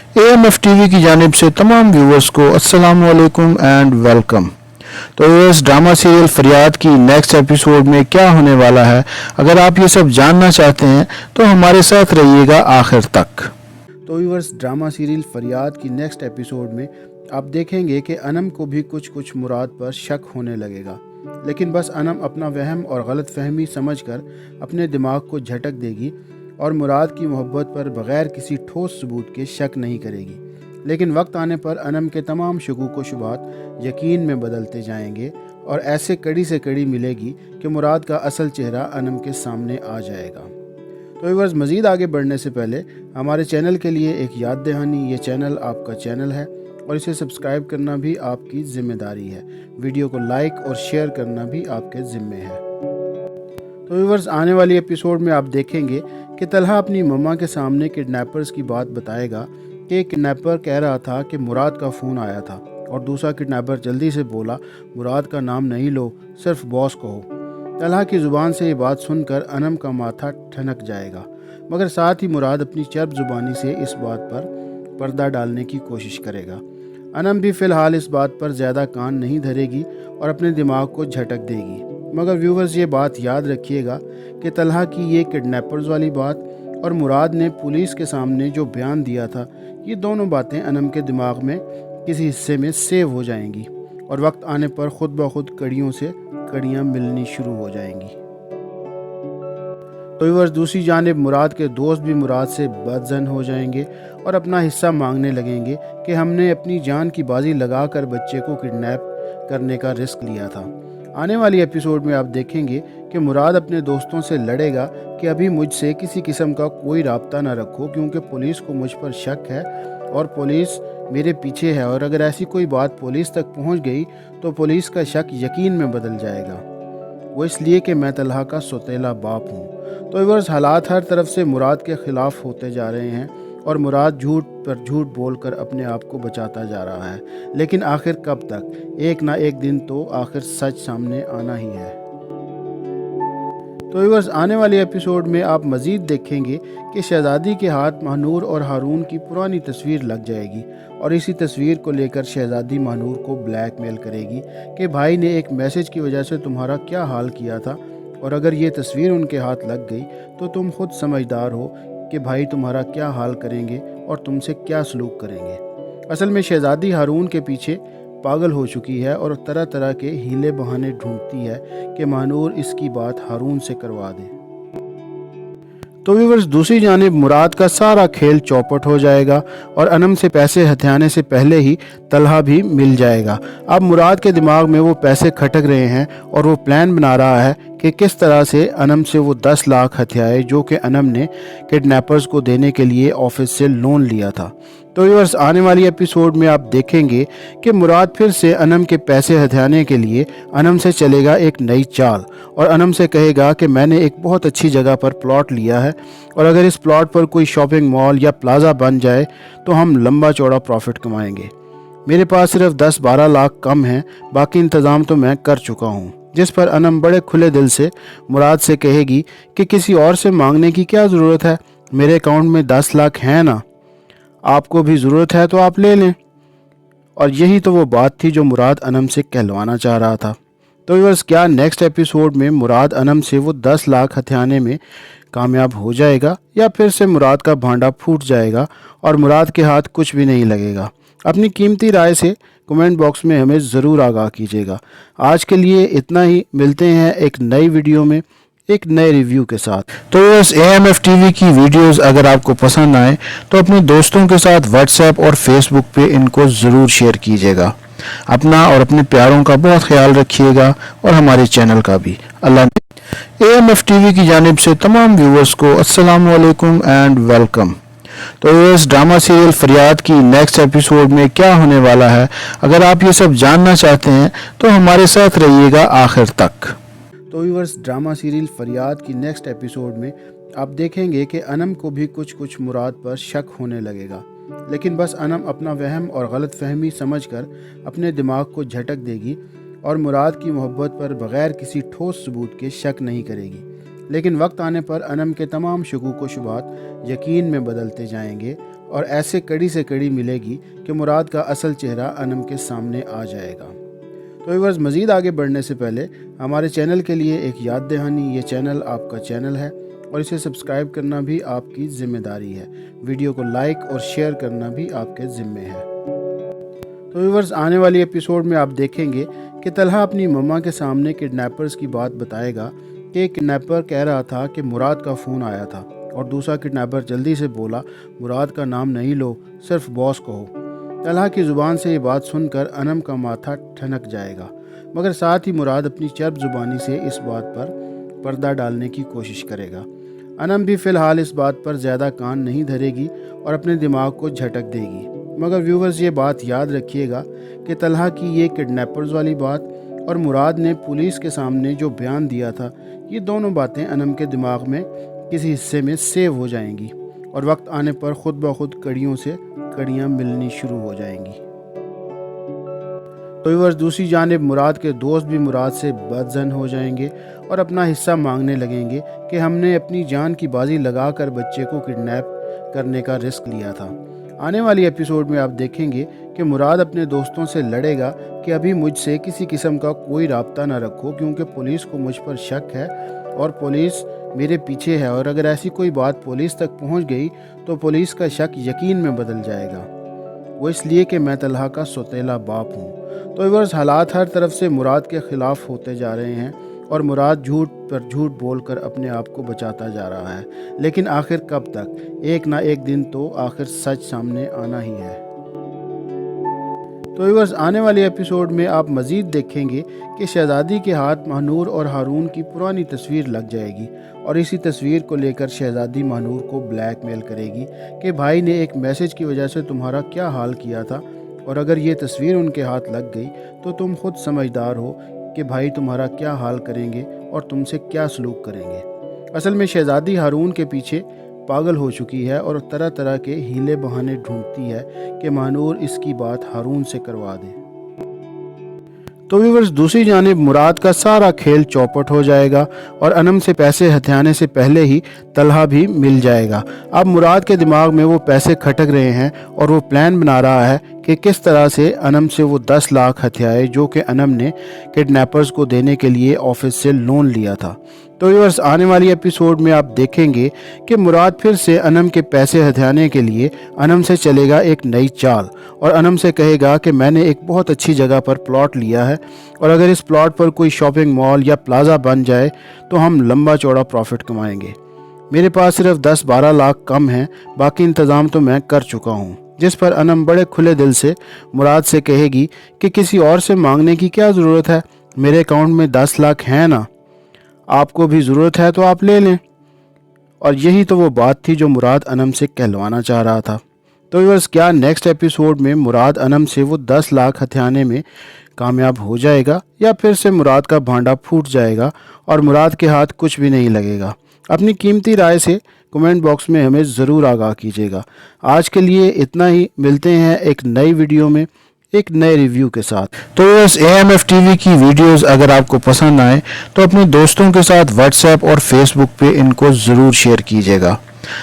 AMF TV की जानिब से तमाम व्यूवर्स को अस्सलाम वालेकुम एंड वेलकम। तो व्यूवर्स, ड्रामा सीरियल फरियाद की नेक्स्ट एपिसोड में क्या होने वाला है, अगर आप ये सब जानना चाहते हैं तो हमारे साथ रहिएगा आखिर तक। तो व्यूवर्स, ड्रामा सीरियल फरियाद की नेक्स्ट एपिसोड में आप देखेंगे कि अनम को भी कुछ मुराद पर शक होने लगेगा, लेकिन बस अनम अपना वहम और गलत फहमी समझकर अपने दिमाग को झटक देगी और मुराद की मोहब्बत पर बग़ैर किसी ठोस सबूत के शक नहीं करेगी। लेकिन वक्त आने पर अनम के तमाम शकूक व शुबात यकीन में बदलते जाएंगे और ऐसे कड़ी से कड़ी मिलेगी कि मुराद का असल चेहरा अनम के सामने आ जाएगा। तो व्यूअर्स, मज़ीद आगे बढ़ने से पहले हमारे चैनल के लिए एक याद दहानी, ये चैनल आपका चैनल है और इसे सब्सक्राइब करना भी आपकी ज़िम्मेदारी है। वीडियो को लाइक और शेयर करना भी आपके ज़िम्मे है। तो व्यूअर्स, आने वाली एपिसोड में आप देखेंगे कि तलहा अपनी मम्मा के सामने किडनैपर्स की बात बताएगा कि किडनैपर कह रहा था कि मुराद का फ़ोन आया था, और दूसरा किडनैपर जल्दी से बोला, मुराद का नाम नहीं लो, सिर्फ बॉस कहो। तलहा की ज़ुबान से ये बात सुनकर अनम का माथा ठनक जाएगा, मगर साथ ही मुराद अपनी चर्ब ज़ुबानी से इस बात पर पर्दा डालने की कोशिश करेगा। अनम भी फ़िलहाल इस बात पर ज़्यादा कान नहीं धरेगी और अपने दिमाग को झटक देगी। मगर व्यूवर्स, ये बात याद रखिएगा कि तलहा की ये किडनैपर्स वाली बात और मुराद ने पुलिस के सामने जो बयान दिया था, ये दोनों बातें अनम के दिमाग में किसी हिस्से में सेव हो जाएंगी और वक्त आने पर खुद ब खुद कड़ियों से कड़ियाँ मिलनी शुरू हो जाएंगी। तो व्यूअर्स, दूसरी जानिब मुराद के दोस्त भी मुराद से बदज़न हो जाएंगे और अपना हिस्सा मांगने लगेंगे कि हमने अपनी जान की बाजी लगाकर बच्चे को किडनैप करने का रिस्क लिया था। आने वाली एपिसोड में आप देखेंगे कि मुराद अपने दोस्तों से लड़ेगा कि अभी मुझसे किसी किस्म का कोई राब्ता ना रखो, क्योंकि पुलिस को मुझ पर शक है और पुलिस मेरे पीछे है, और अगर ऐसी कोई बात पुलिस तक पहुंच गई तो पुलिस का शक यकीन में बदल जाएगा, वो इसलिए कि मैं तलहा का सौतेला बाप हूँ। तो व्यूअर्स, हालात हर तरफ से मुराद के ख़िलाफ़ होते जा रहे हैं और मुराद झूठ पर झूठ बोलकर अपने आप को बचाता जा रहा है, लेकिन आखिर कब तक? एक ना एक दिन तो आखिर सच सामने आना ही है। तो व्यूअर्स, आने वाले एपिसोड में आप मज़ीद देखेंगे कि शहज़ादी के हाथ महानूर और हारून की पुरानी तस्वीर लग जाएगी और इसी तस्वीर को लेकर शहज़ादी महानूर को ब्लैकमेल करेगी कि भाई ने एक मैसेज की वजह से तुम्हारा क्या हाल किया था, और अगर ये तस्वीर उनके हाथ लग गई तो तुम खुद समझदार हो कि भाई तुम्हारा क्या हाल करेंगे और तुमसे क्या सलूक करेंगे। असल में शहज़ादी हारून के पीछे पागल हो चुकी है और तरह तरह के हीले बहाने ढूंढती है कि महानूर इसकी बात हारून से करवा दे। तो व्यूअर्स, दूसरी जानिब मुराद का सारा खेल चौपट हो जाएगा और अनम से पैसे हथियाने से पहले ही तलहा भी मिल जाएगा। अब मुराद के दिमाग में वो पैसे खटक रहे हैं और वो प्लान बना रहा है कि किस तरह से अनम से वो 10 लाख हथियाए जो कि अनम ने किडनैपर्स को देने के लिए ऑफिस से लोन लिया था। तो व्यूअर्स, आने वाली एपिसोड में आप देखेंगे कि मुराद फिर से अनम के पैसे हथियाने के लिए अनम से चलेगा एक नई चाल और अनम से कहेगा कि मैंने एक बहुत अच्छी जगह पर प्लॉट लिया है और अगर इस प्लॉट पर कोई शॉपिंग मॉल या प्लाजा बन जाए तो हम लंबा चौड़ा प्रॉफिट कमाएंगे। मेरे पास सिर्फ 10-12 लाख कम हैं, बाकी इंतज़ाम तो मैं कर चुका हूँ। जिस पर अनम बड़े खुले दिल से मुराद से कहेगी कि किसी और से मांगने की क्या ज़रूरत है, मेरे अकाउंट में 10 लाख हैं ना, आपको भी ज़रूरत है तो आप ले लें। और यही तो वो बात थी जो मुराद अनम से कहलवाना चाह रहा था। तो व्यूअर्स, क्या नेक्स्ट एपिसोड में मुराद अनम से वो 10 लाख हथियाने में कामयाब हो जाएगा या फिर से मुराद का भांडा फूट जाएगा और मुराद के हाथ कुछ भी नहीं लगेगा? अपनी कीमती राय से कमेंट बॉक्स में हमें ज़रूर आगाह कीजिएगा। आज के लिए इतना ही, मिलते हैं एक नई वीडियो में एक नए रिव्यू के साथ। तो बस AMF टीवी की वीडियोस अगर आपको पसंद आए तो अपने दोस्तों के साथ व्हाट्सएप और फेसबुक पे इनको ज़रूर शेयर कीजिएगा। अपना और अपने प्यारों का बहुत ख्याल रखिएगा और हमारे चैनल का भी। अल्लाह। AMF टीवी की जानिब से तमाम व्यूवर्स को अस्सलाम वालेकुम एंड वेलकम। तो इस ड्रामा सीरियल फरियाद की नेक्स्ट एपिसोड में क्या होने वाला है, अगर आप ये सब जानना चाहते हैं तो हमारे साथ रहिएगा आखिर तक। तो व्यूअर्स, ड्रामा सीरियल फरियाद की नेक्स्ट एपिसोड में आप देखेंगे कि अनम को भी कुछ मुराद पर शक होने लगेगा, लेकिन बस अनम अपना वहम और गलत फहमी समझकर अपने दिमाग को झटक देगी और मुराद की मोहब्बत पर बग़ैर किसी ठोस सबूत के शक नहीं करेगी। लेकिन वक्त आने पर अनम के तमाम शकूक व शुबात यकीन में बदलते जाएंगे اور ایسے کڑی سے کڑی ملے گی کہ مراد کا اصل چہرہ انم کے سامنے آ جائے گا۔ تو ویورز، مزید آگے بڑھنے سے پہلے ہمارے چینل کے لیے ایک یاد دہانی، یہ چینل آپ کا چینل ہے اور اسے سبسکرائب کرنا بھی آپ کی ذمہ داری ہے۔ ویڈیو کو لائک اور شیئر کرنا بھی آپ کے ذمے ہے۔ تو ویورز، آنے والی ایپیسوڈ میں آپ دیکھیں گے کہ طلحہ اپنی مما کے سامنے کڈنیپرز کی بات بتائے گا کہ ایک کڈنیپر کہہ رہا تھا کہ مراد کا فون آیا تھا، اور دوسرا کڈنیپر جلدی سے بولا مراد کا نام نہیں لو، صرف باس کہو۔ طلحہ کی زبان سے یہ بات سن کر انم کا ماتھا ٹھنک جائے گا، مگر ساتھ ہی مراد اپنی چرب زبانی سے اس بات پر پردہ ڈالنے کی کوشش کرے گا۔ انم بھی فی الحال اس بات پر زیادہ کان نہیں دھرے گی اور اپنے دماغ کو جھٹک دے گی، مگر ویورز یہ بات یاد رکھیے گا کہ طلحہ کی یہ کڈنیپرز والی بات اور مراد نے پولیس کے سامنے جو بیان دیا تھا، یہ دونوں باتیں انم کے دماغ میں کسی حصے میں سیو ہو جائیں گی اور وقت آنے پر خود بخود کڑیوں سے کڑیاں ملنی شروع ہو جائیں گی۔ تو ویورز، دوسری جانب مراد کے دوست بھی مراد سے بدظن ہو جائیں گے اور اپنا حصہ مانگنے لگیں گے کہ ہم نے اپنی جان کی بازی لگا کر بچے کو کڈنیپ کرنے کا رسک لیا تھا۔ آنے والی ایپیسوڈ میں آپ دیکھیں گے کہ مراد اپنے دوستوں سے لڑے گا کہ ابھی مجھ سے کسی قسم کا کوئی رابطہ نہ رکھو، کیونکہ پولیس کو مجھ پر شک ہے اور پولیس میرے پیچھے ہے، اور اگر ایسی کوئی بات پولیس تک پہنچ گئی تو پولیس کا شک یقین میں بدل جائے گا، وہ اس لیے کہ میں طلحہ کا سوتیلا باپ ہوں۔ تو ویورز، حالات ہر طرف سے مراد کے خلاف ہوتے جا رہے ہیں اور مراد جھوٹ پر جھوٹ بول کر اپنے آپ کو بچاتا جا رہا ہے، لیکن آخر کب تک؟ ایک نہ ایک دن تو آخر سچ سامنے آنا ہی ہے۔ تو ویورز، آنے والی ایپیسوڈ میں آپ مزید دیکھیں گے کہ شہزادی کے ہاتھ ماہنور اور ہارون کی پرانی تصویر لگ جائے گی، اور اسی تصویر کو لے کر شہزادی ماہنور کو بلیک میل کرے گی کہ بھائی نے ایک میسج کی وجہ سے تمہارا کیا حال کیا تھا، اور اگر یہ تصویر ان کے ہاتھ لگ گئی تو تم خود سمجھدار ہو کہ بھائی تمہارا کیا حال کریں گے اور تم سے کیا سلوک کریں گے۔ اصل میں شہزادی ہارون کے پیچھے پاگل ہو چکی ہے اور طرح طرح کے ہیلے بہانے ڈھونڈتی ہے کہ ماہنور اس کی بات ہارون سے کروا دے۔ تو ویورز، دوسری جانب مراد کا سارا کھیل چوپٹ ہو جائے گا اور انم سے پیسے ہتھیانے سے پہلے ہی طلحہ بھی مل جائے گا۔ اب مراد کے دماغ میں وہ پیسے کھٹک رہے ہیں اور وہ پلان بنا رہا ہے کہ کس طرح سے انم سے وہ 10 لاکھ ہتھیائے جو کہ انم نے کڈنیپرز کو دینے کے لیے آفس سے لون لیا تھا۔ تو ویورز، آنے والی ایپیسوڈ میں آپ دیکھیں گے کہ مراد پھر سے انم کے پیسے ہتھیانے کے لیے انم سے چلے گا ایک نئی چال، اور انم سے کہے گا کہ میں نے ایک بہت اچھی جگہ پر پلاٹ لیا ہے، اور اگر اس پلاٹ پر کوئی شاپنگ مال یا پلازا بن جائے تو ہم لمبا چوڑا پروفٹ کمائیں گے۔ میرے پاس صرف 10-12 لاکھ کم ہیں، باقی انتظام تو میں کر چکا ہوں۔ جس پر انم بڑے کھلے دل سے مراد سے کہے گی کہ کسی اور سے مانگنے کی کیا ضرورت ہے، میرے اکاؤنٹ میں 10 لاکھ ہیں نا، آپ کو بھی ضرورت ہے تو آپ لے لیں۔ اور یہی تو وہ بات تھی جو مراد انم سے کہلوانا چاہ رہا تھا۔ تو ویورز، کیا نیکسٹ ایپیسوڈ میں مراد انم سے وہ 10 لاکھ ہتھیانے میں کامیاب ہو جائے گا، یا پھر سے مراد کا بھانڈا پھوٹ جائے گا اور مراد کے ہاتھ کچھ بھی نہیں لگے گا؟ اپنی قیمتی رائے سے کمنٹ باکس میں ہمیں ضرور آگاہ کیجیے گا۔ آج کے لیے اتنا ہی، ملتے ہیں ایک نئی ویڈیو میں ایک نئے ریویو کے ساتھ۔ تو اس AMF TV کی ویڈیوز اگر آپ کو پسند آئیں تو اپنے دوستوں کے ساتھ واٹس ایپ اور فیس بک پہ ان کو ضرور شیئر کیجیے گا۔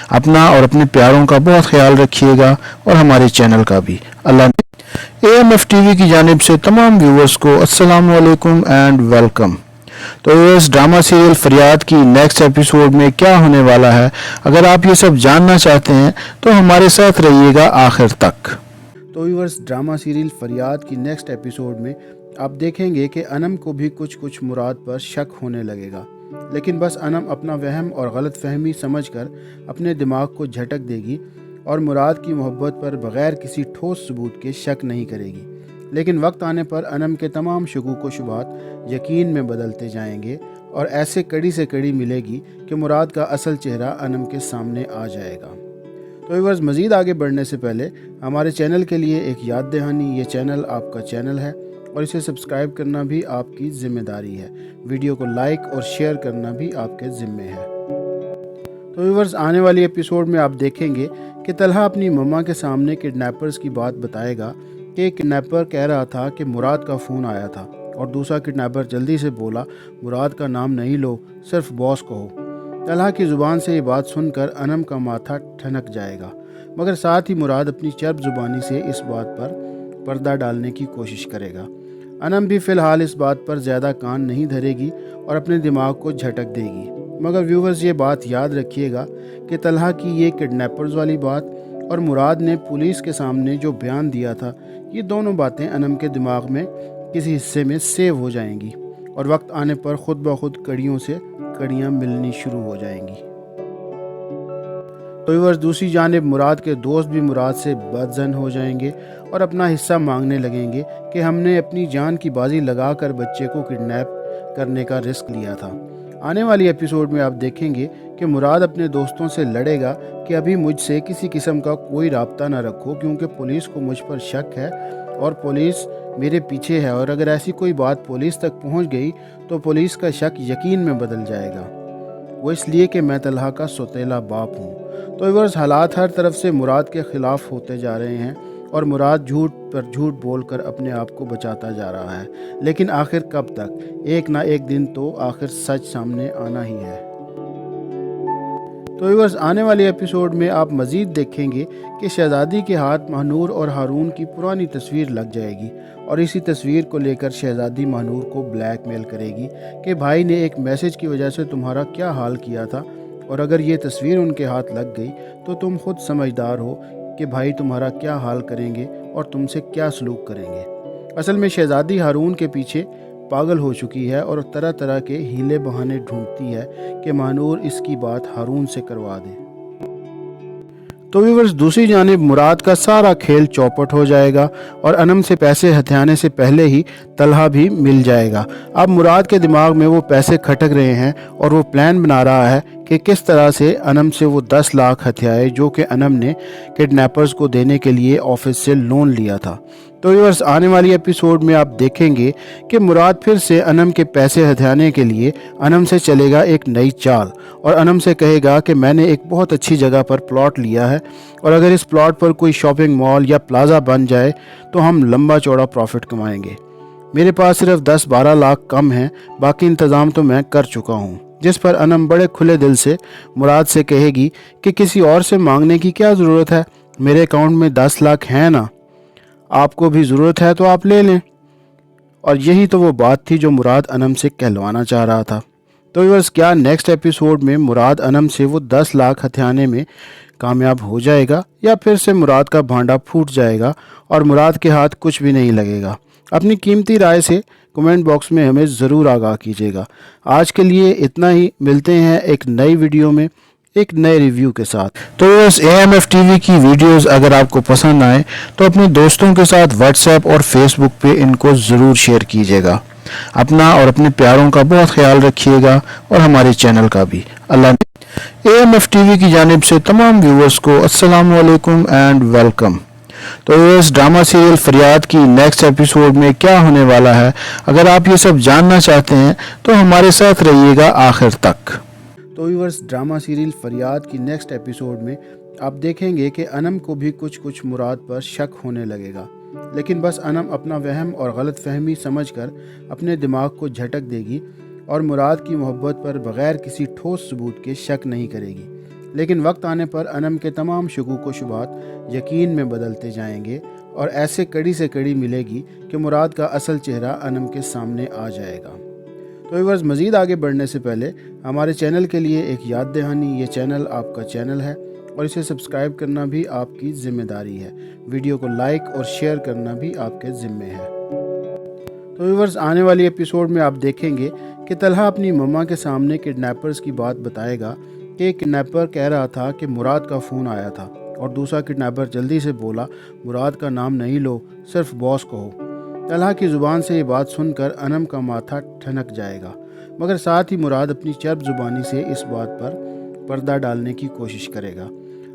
اپنا اور اپنے پیاروں کا بہت خیال رکھیے گا اور ہمارے چینل کا بھی۔ اللہ AMF TV کی جانب سے تمام ویورز کو السلام علیکم اینڈ ویلکم۔ تو اس ڈرامہ سیریل فریاد کی نیکسٹ ایپیسوڈ میں کیا ہونے والا ہے، اگر آپ یہ سب جاننا چاہتے ہیں تو ہمارے ساتھ رہیے گا آخر تک۔ تو ویورز، ڈرامہ سیریل فریاد کی نیکسٹ ایپیسوڈ میں آپ دیکھیں گے کہ انم کو بھی کچھ مراد پر شک ہونے لگے گا، لیکن بس انم اپنا وہم اور غلط فہمی سمجھ کر اپنے دماغ کو جھٹک دے گی اور مراد کی محبت پر بغیر کسی ٹھوس ثبوت کے شک نہیں کرے گی، لیکن وقت آنے پر انم کے تمام شکوک و شبہات یقین میں بدلتے جائیں گے اور ایسے کڑی سے کڑی ملے گی کہ مراد کا اصل چہرہ انم کے سامنے آ جائے گا۔ تو ویورز، مزید آگے بڑھنے سے پہلے ہمارے چینل کے لیے ایک یاد دہانی، یہ چینل آپ کا چینل ہے اور اسے سبسکرائب کرنا بھی آپ کی ذمہ داری ہے۔ ویڈیو کو لائک اور شیئر کرنا بھی آپ کے ذمے ہے۔ تو ویورز، آنے والی ایپیسوڈ میں آپ دیکھیں گے کہ طلحہ اپنی مما کے سامنے کڈنیپرز کی بات بتائے گا کہ ایک کڈنیپر کہہ رہا تھا کہ مراد کا فون آیا تھا، اور دوسرا کڈنیپر جلدی سے بولا مراد کا نام نہیں لو، صرف باس کہو۔ طلحہ کی زبان سے یہ بات سن کر انم کا ماتھا ٹھنک جائے گا، मगर साथ ही मुराद अपनी चर्ब ज़ुबानी से इस बात पर पर्दा डालने की कोशिश करेगा। अनम भी फ़िलहाल इस बात पर ज़्यादा कान नहीं धरेगी और अपने दिमाग को झटक देगी। मगर व्यूवर्स, ये बात याद रखिएगा कि तलहा की ये किडनैपर्स वाली बात और मुराद ने पुलिस के सामने जो बयान दिया था, ये दोनों बातें अनम के दिमाग में किसी हिस्से में सेव हो जाएंगी और वक्त आने पर खुद ब खुद कड़ियों से कड़ियाँ मिलनी शुरू हो जाएंगी। तो व्यूअर्स, दूसरी जानिब मुराद के दोस्त भी मुराद से बदज़न हो जाएंगे और अपना हिस्सा मांगने लगेंगे कि हमने अपनी जान की बाजी लगाकर बच्चे को किडनैप करने का रिस्क लिया था। आने वाली एपिसोड में आप देखेंगे कि मुराद अपने दोस्तों से लड़ेगा कि अभी मुझसे किसी किस्म का कोई राब्ता ना रखो, क्योंकि पुलिस को मुझ पर शक है और पुलिस मेरे पीछे है, और अगर ऐसी कोई बात पुलिस तक पहुंच गई तो पुलिस का शक यकीन में बदल जाएगा, वो इसलिए कि मैं तलहा का सौतेला बाप हूँ। तो व्यूअर्स, हालात हर तरफ से मुराद के ख़िलाफ़ होते जा रहे हैं और मुराद झूठ पर झूठ बोलकर अपने आप को बचाता जा रहा है, लेकिन आखिर कब तक? एक ना एक दिन तो आखिर सच सामने आना ही है। तो व्यूअर्स, आने वाले एपिसोड में आप मज़ीद देखेंगे कि शहज़ादी के हाथ महानूर और हारून की पुरानी तस्वीर लग जाएगी और इसी तस्वीर को लेकर शहज़ादी महानूर को ब्लैकमेल करेगी कि भाई ने एक मैसेज की वजह से तुम्हारा क्या हाल किया था, और अगर ये तस्वीर उनके हाथ लग गई तो तुम खुद समझदार हो कि भाई तुम्हारा क्या हाल करेंगे और तुमसे क्या सलूक करेंगे। असल में शहज़ादी हारून के पीछे पागल हो चुकी है और तरह तरह के हीले बहाने ढूंढती है कि महानूर इसकी बात हारून से करवा दे। तो व्यूअर्स, दूसरी जानिब मुराद का सारा खेल चौपट हो जाएगा और अनम से पैसे हथियाने से पहले ही तलहा भी मिल जाएगा। अब मुराद के दिमाग में वो पैसे खटक रहे हैं और वो प्लान बना रहा है कि किस तरह से अनम से वो 10 लाख हथियाए जो कि अनम ने किडनैपर्स को देने के लिए ऑफिस से लोन लिया था। तो व्यूअर्स, आने वाली एपिसोड में आप देखेंगे कि मुराद फिर से अनम के पैसे हथियाने के लिए अनम से चलेगा एक नई चाल और अनम से कहेगा कि मैंने एक बहुत अच्छी जगह पर प्लॉट लिया है और अगर इस प्लॉट पर कोई शॉपिंग मॉल या प्लाजा बन जाए तो हम लंबा चौड़ा प्रॉफिट कमाएंगे। मेरे पास सिर्फ 10-12 लाख कम हैं, बाकी इंतज़ाम तो मैं कर चुका हूँ। जिस पर अनम बड़े खुले दिल से मुराद से कहेगी कि किसी और से मांगने की क्या ज़रूरत है, मेरे अकाउंट में 10 लाख हैं ना, आपको भी ज़रूरत है तो आप ले लें। और यही तो वो बात थी जो मुराद अनम से कहलवाना चाह रहा था। तो व्यूअर्स, क्या नेक्स्ट एपिसोड में मुराद अनम से वो 10 लाख हथियाने में कामयाब हो जाएगा या फिर से मुराद का भांडा फूट जाएगा और मुराद के हाथ कुछ भी नहीं लगेगा? अपनी कीमती राय से कमेंट बॉक्स में हमें ज़रूर आगाह कीजिएगा। आज के लिए इतना ही, मिलते हैं एक नई वीडियो में एक नए रिव्यू के साथ। तो बस AMF TV की वीडियोस अगर आपको पसंद आए तो अपने दोस्तों के साथ व्हाट्सएप और फेसबुक पे इनको ज़रूर शेयर कीजिएगा। अपना और अपने प्यारों का बहुत ख्याल रखिएगा और हमारे चैनल का भी। अल्लाह। AMF TV की जानिब से तमाम व्यूअर्स को अस्सलाम वालेकुम एंड वेलकम। तो इस ड्रामा सीरियल फरियाद की नेक्स्ट एपिसोड में क्या होने वाला है, अगर आप ये सब जानना चाहते हैं तो हमारे साथ रहिएगा आखिर तक। तो व्यूअर्स, ड्रामा सीरियल फरियाद की नेक्स्ट एपिसोड में आप देखेंगे कि अनम को भी कुछ मुराद पर शक होने लगेगा, लेकिन बस अनम अपना वहम और गलत फहमी समझकर अपने दिमाग को झटक देगी और मुराद की मोहब्बत पर बग़ैर किसी ठोस सबूत के शक नहीं करेगी। लेकिन वक्त आने पर अनम के तमाम शकूक व शुबात यकीन में बदलते जाएंगे और ऐसे कड़ी से कड़ी मिलेगी कि मुराद का असल चेहरा अनम के सामने आ जाएगा। तो व्यूअर्स, मज़ीद आगे बढ़ने से पहले हमारे चैनल के लिए एक याद दहानी, ये चैनल आपका चैनल है और इसे सब्सक्राइब करना भी आपकी ज़िम्मेदारी है। वीडियो को लाइक और शेयर करना भी आपके ज़िम्मे है। तो व्यूअर्स, आने वाली एपिसोड में आप देखेंगे कि तलहा अपनी मम्मा के सामने किडनैपर्स की बात बताएगा कि किडनैपर कह रहा था कि मुराद का फ़ोन आया था और दूसरा किडनैपर जल्दी से बोला मुराद का नाम नहीं लो, सिर्फ बॉस कहो। तलहा की ज़ुबान से ये बात सुनकर अनम का माथा ठनक जाएगा, मगर साथ ही मुराद अपनी चर्ब ज़ुबानी से इस बात पर पर्दा डालने की कोशिश करेगा।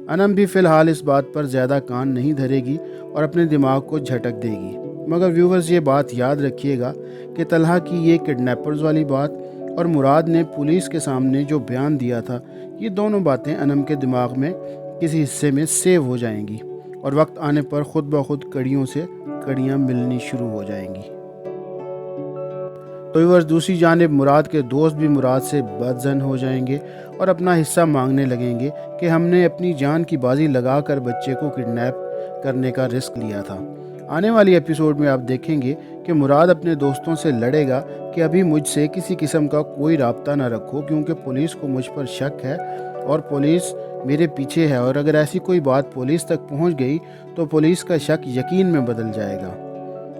अनम भी फ़िलहाल इस बात पर ज़्यादा कान नहीं धरेगी और अपने दिमाग को झटक देगी। मगर व्यूवर्स, ये बात याद रखिएगा कि तलहा की ये किडनैपर्स वाली बात और मुराद ने पुलिस के सामने जो बयान दिया था, ये दोनों बातें अनम के दिमाग में किसी हिस्से में सेव हो जाएंगी और वक्त आने पर खुद ब खुद कड़ियों से कड़ियाँ मिलनी शुरू हो जाएंगी। तो व्यूअर्स दूसरी जानिब मुराद के दोस्त भी मुराद से बदज़न हो जाएंगे और अपना हिस्सा मांगने लगेंगे कि हमने अपनी जान की बाजी लगाकर बच्चे को किडनैप करने का रिस्क लिया था। आने वाली एपिसोड में आप देखेंगे कि मुराद अपने दोस्तों से लड़ेगा कि अभी मुझसे किसी किस्म का कोई राब्ता ना रखो, क्योंकि पुलिस को मुझ पर शक है और पुलिस मेरे पीछे है, और अगर ऐसी कोई बात पुलिस तक पहुंच गई तो पुलिस का शक यकीन में बदल जाएगा,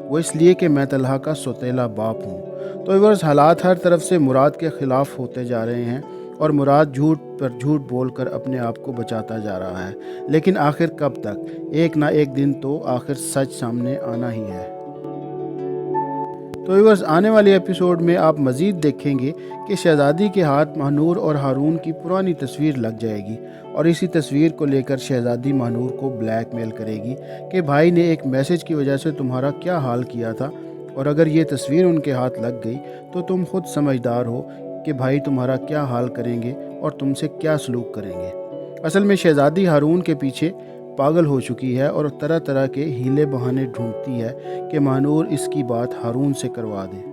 वो इसलिए कि मैं तलहा का सौतेला बाप हूँ। तो व्यूअर्स हालात हर तरफ से मुराद के ख़िलाफ़ होते जा रहे हैं और मुराद झूठ पर झूठ बोलकर अपने आप को बचाता जा रहा है, लेकिन आखिर कब तक? एक ना एक दिन तो आखिर सच सामने आना ही है। तो व्यूअर्स आने वाले एपिसोड में आप मज़ीद देखेंगे कि शहज़ादी के हाथ महानूर और हारून की पुरानी तस्वीर लग जाएगी और इसी तस्वीर को लेकर शहज़ादी महानूर को ब्लैकमेल करेगी कि भाई ने एक मैसेज की वजह से तुम्हारा क्या हाल किया था, और अगर ये तस्वीर उनके हाथ लग गई तो तुम खुद समझदार हो कि भाई तुम्हारा क्या हाल करेंगे और तुमसे क्या सलूक करेंगे। असल में शहज़ादी हारून के पीछे पागल हो चुकी है और तरह तरह के हीले बहाने ढूंढती है कि महानूर इसकी बात हारून से करवा दे।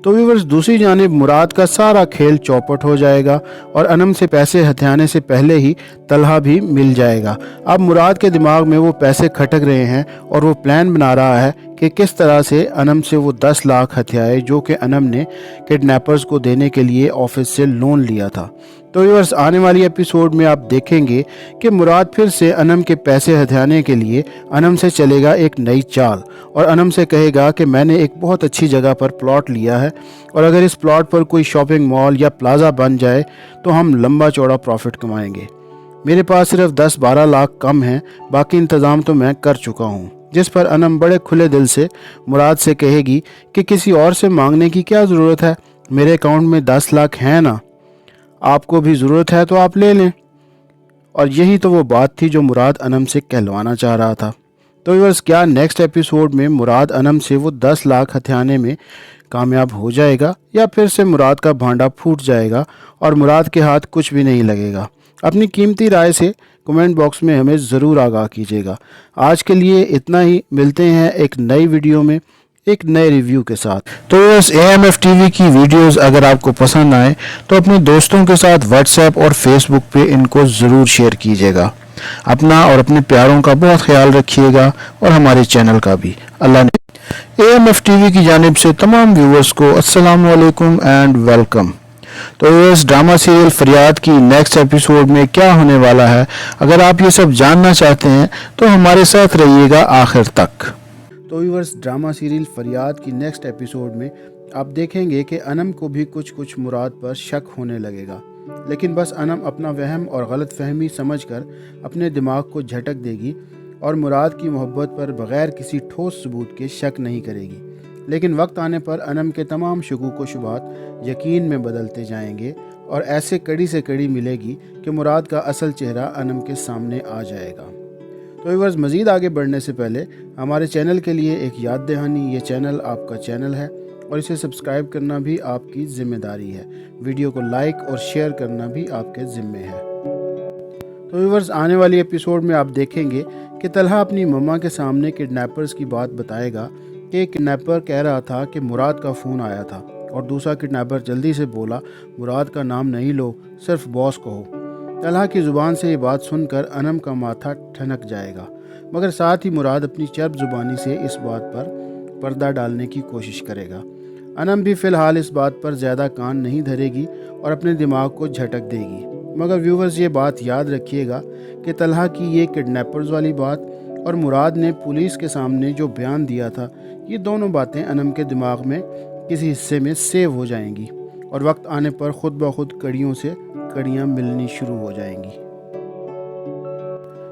तो व्यूअर्स दूसरी जानिब मुराद का सारा खेल चौपट हो जाएगा और अनम से पैसे हथियाने से पहले ही तलहा भी मिल जाएगा। अब मुराद के दिमाग में वो पैसे खटक रहे हैं और वो प्लान बना रहा है कि किस तरह से अनम से वो 10 लाख हथियाए जो कि अनम ने किडनैपर्स को देने के लिए ऑफिस से लोन लिया था। तो व्यूअर्स आने वाली एपिसोड में आप देखेंगे कि मुराद फिर से अनम के पैसे हथियाने के लिए अनम से चलेगा एक नई चाल और अनम से कहेगा कि मैंने एक बहुत अच्छी जगह पर प्लॉट लिया है और अगर इस प्लॉट पर कोई शॉपिंग मॉल या प्लाजा बन जाए तो हम लंबा चौड़ा प्रॉफिट कमाएंगे। मेरे पास सिर्फ 10-12 लाख कम हैं, बाकी इंतज़ाम तो मैं कर चुका हूँ। जिस पर अनम बड़े खुले दिल से मुराद से कहेगी कि किसी और से मांगने की क्या ज़रूरत है, मेरे अकाउंट में 10 लाख हैं ना, आपको भी ज़रूरत है तो आप ले लें। और यही तो वो बात थी जो मुराद अनम से कहलवाना चाह रहा था। तो व्यूअर्स क्या नेक्स्ट एपिसोड में मुराद अनम से वो 10 लाख हथियाने में कामयाब हो जाएगा या फिर से मुराद का भांडा फूट जाएगा और मुराद के हाथ कुछ भी नहीं लगेगा? अपनी कीमती राय से कमेंट बॉक्स में हमें ज़रूर आगाह कीजिएगा। आज के लिए इतना ही, मिलते हैं एक नई वीडियो में एक नए रिव्यू के साथ। तो इस AMF TV की वीडियोस अगर आपको पसंद आए तो अपने दोस्तों के साथ व्हाट्सएप और फेसबुक पे इनको ज़रूर शेयर कीजिएगा। अपना और अपने प्यारों का बहुत ख्याल रखिएगा और हमारे चैनल का भी। अल्लाह ने AMF TV की जानिब से तमाम व्यूअर्स को अस्सलाम वालेकुम एंड वेलकम। तो इस ड्रामा सीरियल फरियाद की नेक्स्ट एपिसोड में क्या होने वाला है, अगर आप ये सब जानना चाहते हैं तो हमारे साथ रहिएगा आखिर तक। तो व्यूअर्स ड्रामा सीरियल फरियाद की नेक्स्ट एपिसोड में आप देखेंगे कि अनम को भी कुछ मुराद पर शक होने लगेगा, लेकिन बस अनम अपना वहम और गलत फहमी समझकर अपने दिमाग को झटक देगी और मुराद की मोहब्बत पर बग़ैर किसी ठोस सबूत के शक नहीं करेगी। लेकिन वक्त आने पर अनम के तमाम शकूक व शुबात यकीन में बदलते जाएंगे और ऐसे कड़ी से कड़ी मिलेगी कि मुराद का असल चेहरा अनम के सामने आ जाएगा। तो व्यूअर्स मज़ीद आगे बढ़ने से पहले हमारे चैनल के लिए एक याद दहानी, ये चैनल आपका चैनल है और इसे सब्सक्राइब करना भी आपकी ज़िम्मेदारी है। वीडियो को लाइक और शेयर करना भी आपके ज़िम्मे है। तो व्यूअर्स आने वाली एपिसोड में आप देखेंगे कि तलहा अपनी मम्मा के सामने किडनैपर्स की बात बताएगा कि एक किडनैपर कह रहा था कि मुराद का फ़ोन आया था और दूसरा किडनैपर जल्दी से बोला मुराद का नाम नहीं लो, सिर्फ बॉस कहो। तलहा की ज़ुबान से ये बात सुनकर अनम का माथा ठनक जाएगा, मगर साथ ही मुराद अपनी चर्ब ज़ुबानी से इस बात पर पर्दा डालने की कोशिश करेगा। अनम भी फ़िलहाल इस बात पर ज़्यादा कान नहीं धरेगी और अपने दिमाग को झटक देगी। मगर व्यूवर्स ये बात याद रखिएगा कि तलहा की ये किडनैपर्स वाली बात और मुराद ने पुलिस के सामने जो बयान दिया था, ये दोनों बातें अनम के दिमाग में किसी हिस्से में सेव हो जाएंगी और वक्त आने पर खुद ब खुद कड़ियों से कड़ियाँ मिलनी शुरू हो जाएंगी।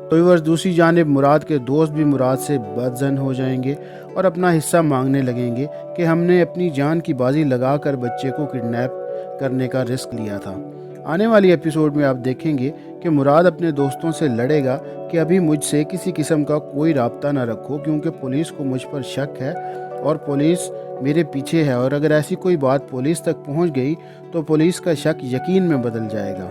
तो व्यूअर्स दूसरी जानिब मुराद के दोस्त भी मुराद से बदज़न हो जाएंगे और अपना हिस्सा मांगने लगेंगे कि हमने अपनी जान की बाजी लगाकर बच्चे को किडनैप करने का रिस्क लिया था। आने वाली एपिसोड में आप देखेंगे कि मुराद अपने दोस्तों से लड़ेगा कि अभी मुझसे किसी किस्म का कोई राब्ता ना रखो, क्योंकि पुलिस को मुझ पर शक है और पुलिस मेरे पीछे है, और अगर ऐसी कोई बात पुलिस तक पहुंच गई तो पुलिस का शक यकीन में बदल जाएगा,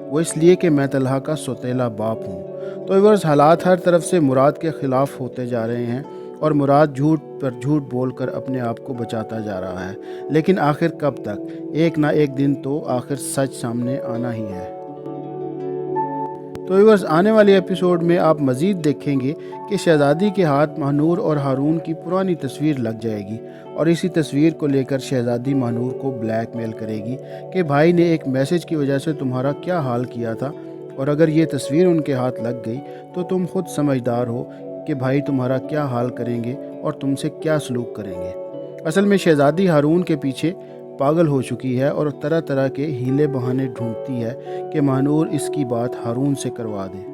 वो इसलिए कि मैं तलहा का सौतेला बाप हूँ। तो व्यूअर्स हालात हर तरफ से मुराद के ख़िलाफ़ होते जा रहे हैं और मुराद झूठ पर झूठ बोलकर अपने आप को बचाता जा रहा है, लेकिन आखिर कब तक? एक ना एक दिन तो आखिर सच सामने आना ही है। तो व्यूअर्स, आने वाले एपिसोड में आप मज़ीद देखेंगे कि शहज़ादी के हाथ महानूर और हारून की पुरानी तस्वीर लग जाएगी और इसी तस्वीर को लेकर शहज़ादी महानूर को ब्लैकमेल करेगी कि भाई ने एक मैसेज की वजह से तुम्हारा क्या हाल किया था, और अगर ये तस्वीर उनके हाथ लग गई तो तुम खुद समझदार हो कि भाई तुम्हारा क्या हाल करेंगे और तुमसे क्या सलूक करेंगे। असल में शहज़ादी हारून के पीछे पागल हो चुकी है और तरह तरह के हीले बहाने ढूंढती है कि महानूर इसकी बात हारून से करवा दे।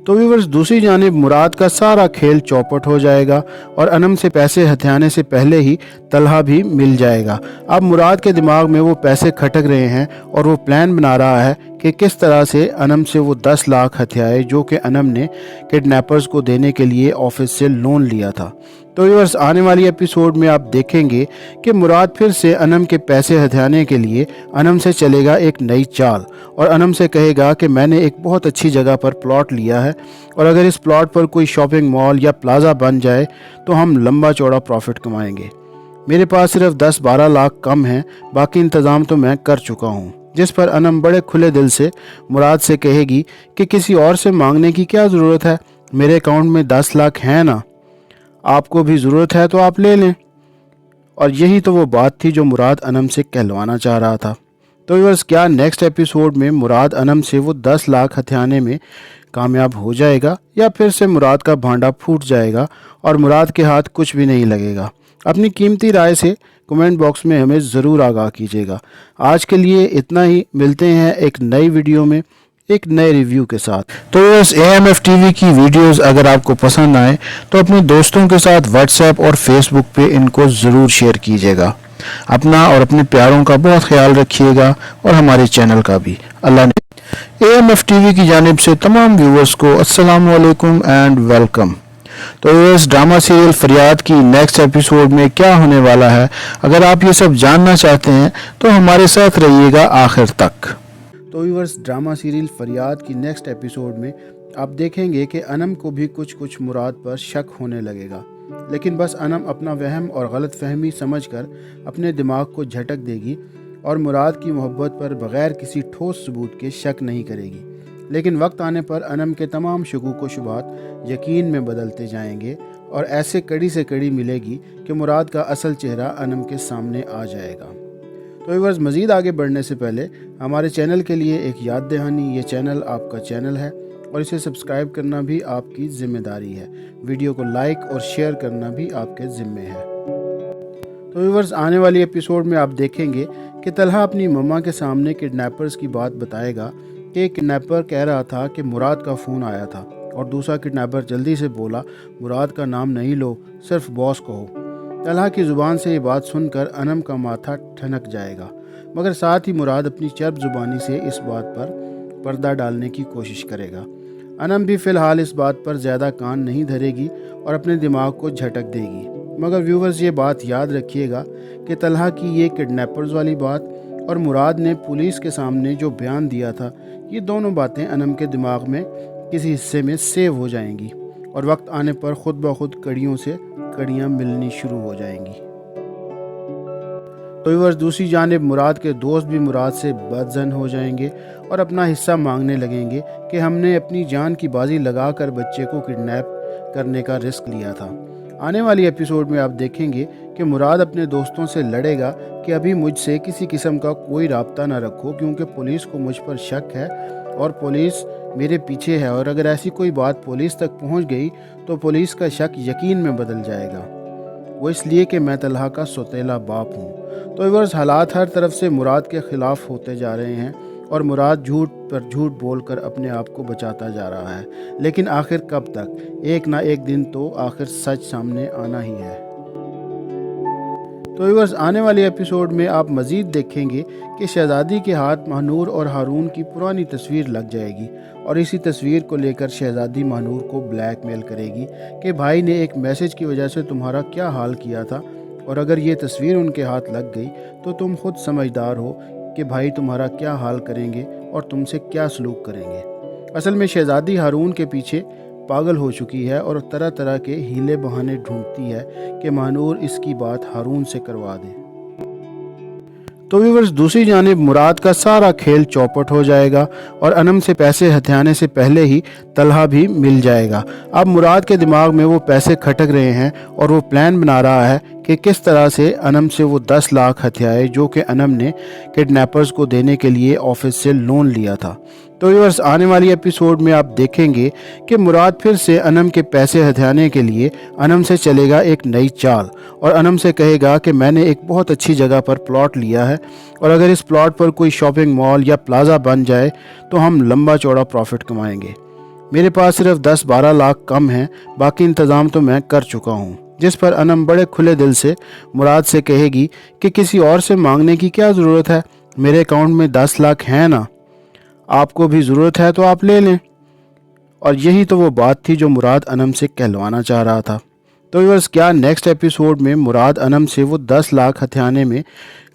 तो व्यूअर्स, दूसरी जानिब मुराद का सारा खेल चौपट हो जाएगा और अनम से पैसे हथियाने से पहले ही तलहा भी मिल जाएगा। अब मुराद के दिमाग में वो पैसे खटक रहे हैं और वो प्लान बना रहा है कि किस तरह से अनम से वो 10 लाख हथियाए जो कि अनम ने किडनैपर्स को देने के लिए ऑफिस से लोन लिया था। तो व्यूअर्स, आने वाली एपिसोड में आप देखेंगे कि मुराद फिर से अनम के पैसे हथियाने के लिए अनम से चलेगा एक नई चाल और अनम से कहेगा कि मैंने एक बहुत अच्छी जगह पर प्लॉट लिया है और अगर इस प्लॉट पर कोई शॉपिंग मॉल या प्लाजा बन जाए तो हम लंबा चौड़ा प्रॉफिट कमाएंगे। मेरे पास सिर्फ 10-12 लाख कम हैं, बाकी इंतज़ाम तो मैं कर चुका हूँ। जिस पर अनम बड़े खुले दिल से मुराद से कहेगी कि किसी और से मांगने की क्या ज़रूरत है, मेरे अकाउंट में 10 लाख हैं ना, आपको भी ज़रूरत है तो आप ले लें। और यही तो वो बात थी जो मुराद अनम से कहलवाना चाह रहा था। तो व्यूअर्स, क्या नेक्स्ट एपिसोड में मुराद अनम से वो 10 लाख हथियाने में कामयाब हो जाएगा या फिर से मुराद का भांडा फूट जाएगा और मुराद के हाथ कुछ भी नहीं लगेगा? अपनी कीमती राय से कमेंट बॉक्स में हमें ज़रूर आगाह कीजिएगा। आज के लिए इतना ही, मिलते हैं एक नई वीडियो में एक नए रिव्यू के साथ। तो इस AMF TV की वीडियोस अगर आपको पसंद आए तो अपने दोस्तों के साथ व्हाट्सएप और फेसबुक पे इनको ज़रूर शेयर कीजिएगा। अपना और अपने प्यारों का बहुत ख्याल रखिएगा और हमारे चैनल का भी। अल्लाह ने AMF TV की जानिब से तमाम व्यूअर्स को अस्सलाम वालेकुम एंड वेलकम। तो इस ड्रामा सीरियल फरियाद की नेक्स्ट एपिसोड में क्या होने वाला है, अगर आप ये सब जानना चाहते हैं तो हमारे साथ रहिएगा आखिर तक। तो व्यूअर्स, ड्रामा सीरियल फरियाद की नेक्स्ट एपिसोड में आप देखेंगे कि अनम को भी कुछ मुराद पर शक होने लगेगा, लेकिन बस अनम अपना वहम और गलत फहमी समझकर अपने दिमाग को झटक देगी और मुराद की मोहब्बत पर बग़ैर किसी ठोस सबूत के शक नहीं करेगी। लेकिन वक्त आने पर अनम के तमाम शकूक व शुबात यकीन में बदलते जाएंगे और ऐसे कड़ी से कड़ी मिलेगी कि मुराद का असल चेहरा अनम के सामने आ जाएगा। तो व्यूअर्स, मज़ीद आगे बढ़ने से पहले हमारे चैनल के लिए एक याद दहानी, ये चैनल आपका चैनल है और इसे सब्सक्राइब करना भी आपकी ज़िम्मेदारी है। वीडियो को लाइक और शेयर करना भी आपके ज़िम्मे है। तो व्यूअर्स, आने वाली एपिसोड में आप देखेंगे कि तलहा अपनी मम्मा के सामने किडनैपर्स की बात बताएगा कि किडनैपर कह रहा था कि मुराद का फ़ोन आया था और दूसरा किडनैपर जल्दी से बोला मुराद का नाम नहीं लो, सिर्फ बॉस कहो। तलहा की ज़ुबान से ये बात सुनकर अनम का माथा ठनक जाएगा, मगर साथ ही मुराद अपनी चर्ब ज़ुबानी से इस बात पर पर्दा डालने की कोशिश करेगा। अनम भी फ़िलहाल इस बात पर ज़्यादा कान नहीं धरेगी और अपने दिमाग को झटक देगी। मगर व्यूवर्स, ये बात याद रखिएगा कि तलहा की ये किडनैपर्स वाली बात और मुराद ने पुलिस के सामने जो बयान दिया था, ये दोनों बातें अनम के दिमाग में किसी हिस्से में सेव हो जाएंगी और वक्त आने पर खुद ब खुद कड़ियों से कड़ियाँ मिलनी शुरू हो जाएंगी। तो व्यूअर्स, दूसरी जानिब मुराद के दोस्त भी मुराद से बदज़न हो जाएंगे और अपना हिस्सा मांगने लगेंगे कि हमने अपनी जान की बाजी लगाकर बच्चे को किडनैप करने का रिस्क लिया था। आने वाली एपिसोड में आप देखेंगे कि मुराद अपने दोस्तों से लड़ेगा कि अभी मुझसे किसी किस्म का कोई राब्ता ना रखो, क्योंकि पुलिस को मुझ पर शक है और पुलिस मेरे पीछे है और अगर ऐसी कोई बात पुलिस तक पहुंच गई तो पुलिस का शक यकीन में बदल जाएगा, वो इसलिए कि मैं तलहा का सौतेला बाप हूँ। तो व्यूअर्स, हालात हर तरफ से मुराद के ख़िलाफ़ होते जा रहे हैं और मुराद झूठ पर झूठ बोलकर अपने आप को बचाता जा रहा है, लेकिन आखिर कब तक? एक ना एक दिन तो आखिर सच सामने आना ही है। तो व्यूअर्स, आने वाले एपिसोड में आप मज़ीद देखेंगे कि शहज़ादी के हाथ महानूर और हारून की पुरानी तस्वीर लग जाएगी और इसी तस्वीर को लेकर शहज़ादी महानूर को ब्लैकमेल करेगी कि भाई ने एक मैसेज की वजह से तुम्हारा क्या हाल किया था, और अगर ये तस्वीर उनके हाथ लग गई तो तुम खुद समझदार हो कि भाई तुम्हारा क्या हाल करेंगे और तुमसे क्या सलूक करेंगे। असल में शहज़ादी हारून के पीछे पागल हो चुकी है और तरह तरह के हीले बहाने ढूंढती है कि महानूर इसकी बात हारून से करवा दे। तो व्यूअर्स, दूसरी जानिब मुराद का सारा खेल चौपट हो जाएगा और अनम से पैसे हथियाने से पहले ही तलहा भी मिल जाएगा। अब मुराद के दिमाग में वो पैसे खटक रहे हैं और वो प्लान बना रहा है कि किस तरह से अनम से वो 10 लाख हथियाए जो कि अनम ने किडनैपर्स को देने के लिए ऑफिस से लोन लिया था। तो व्यूअर्स, आने वाली एपिसोड में आप देखेंगे कि मुराद फिर से अनम के पैसे हथियाने के लिए अनम से चलेगा एक नई चाल और अनम से कहेगा कि मैंने एक बहुत अच्छी जगह पर प्लॉट लिया है और अगर इस प्लॉट पर कोई शॉपिंग मॉल या प्लाजा बन जाए तो हम लंबा चौड़ा प्रॉफिट कमाएंगे। मेरे पास सिर्फ 10-12 लाख कम हैं, बाकी इंतज़ाम तो मैं कर चुका हूँ। जिस पर अनम बड़े खुले दिल से मुराद से कहेगी कि किसी और से मांगने की क्या ज़रूरत है, मेरे अकाउंट में 10 लाख हैं ना, आपको भी ज़रूरत है तो आप ले लें। और यही तो वो बात थी जो मुराद अनम से कहलवाना चाह रहा था। तो व्यूअर्स, क्या नेक्स्ट एपिसोड में मुराद अनम से वो 10 लाख हथियाने में